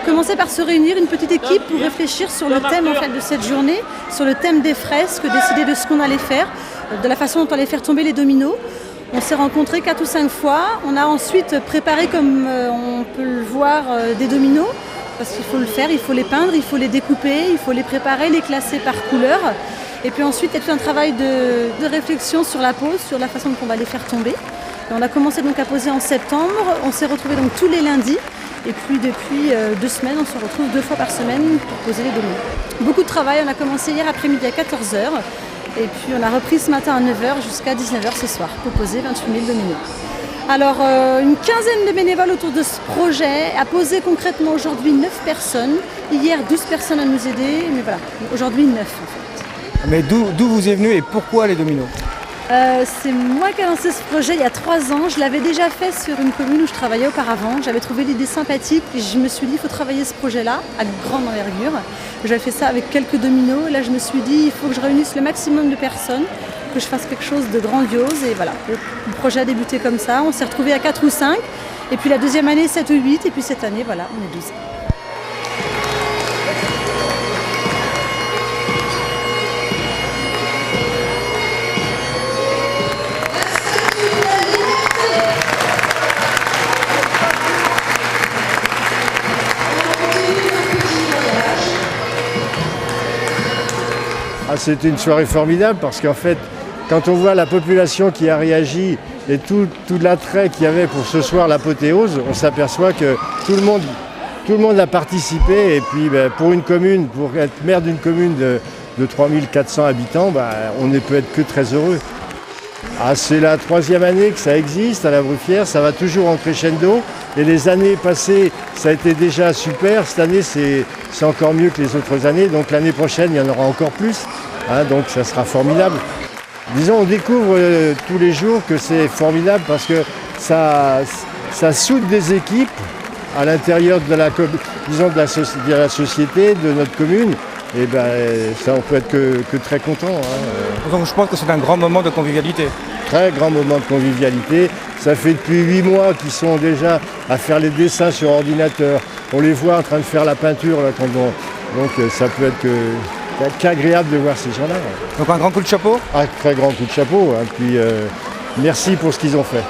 a commencé par se réunir, une petite équipe, pour réfléchir sur le thème en fait, de cette journée, sur le thème des fresques, décider de ce qu'on allait faire, de la façon dont on allait faire tomber les dominos. On s'est rencontrés 4 ou 5 fois. On a ensuite préparé, comme on peut le voir, des dominos, parce qu'il faut le faire, il faut les peindre, il faut les découper, il faut les préparer, les classer par couleur. Et puis ensuite, il y a tout un travail de réflexion sur la pose, sur la façon dont on va les faire tomber. Et on a commencé donc à poser en septembre. On s'est retrouvés donc tous les lundis. Et puis depuis 2 semaines, on se retrouve 2 fois par semaine pour poser les dominos. Beaucoup de travail. On a commencé hier après-midi à 14h. Et puis on a repris ce matin à 9h jusqu'à 19h ce soir pour poser 28 000 dominos. Alors une quinzaine de bénévoles autour de ce projet, a posé concrètement aujourd'hui 9 personnes. Hier 12 personnes à nous aider, mais voilà, aujourd'hui 9 en fait. Mais d'où vous est venu et pourquoi les dominos? C'est moi qui ai lancé ce projet il y a 3 ans. Je l'avais déjà fait sur une commune où je travaillais auparavant. J'avais trouvé l'idée sympathique et je me suis dit il faut travailler ce projet-là à grande envergure. J'avais fait ça avec quelques dominos. Et là je me suis dit il faut que je réunisse le maximum de personnes, que je fasse quelque chose de grandiose. Et voilà, le projet a débuté comme ça. On s'est retrouvés à 4 ou 5. Et puis la deuxième année 7 ou 8. Et puis cette année voilà, on est 12. C'était une soirée formidable parce qu'en fait, quand on voit la population qui a réagi et tout l'attrait qu'il y avait pour ce soir, l'apothéose, on s'aperçoit que tout le monde a participé. Et puis pour une commune, pour être maire d'une commune de 3400 habitants, on ne peut être que très heureux. C'est la 3e année que ça existe à la Bruffière, ça va toujours en crescendo. Et les années passées, ça a été déjà super. Cette année, c'est encore mieux que les autres années. Donc l'année prochaine, il y en aura encore plus. Donc ça sera formidable. Disons, on découvre tous les jours que c'est formidable parce que ça soude des équipes à l'intérieur de la société, de notre commune. Et ça, on peut être que très content. Donc je pense que c'est un grand moment de convivialité. Très grand moment de convivialité. Ça fait depuis 8 mois qu'ils sont déjà à faire les dessins sur ordinateur. On les voit en train de faire la peinture. Là, donc ça peut être qu'agréable de voir ces gens-là. Donc un grand coup de chapeau? Un très grand coup de chapeau. Puis merci pour ce qu'ils ont fait.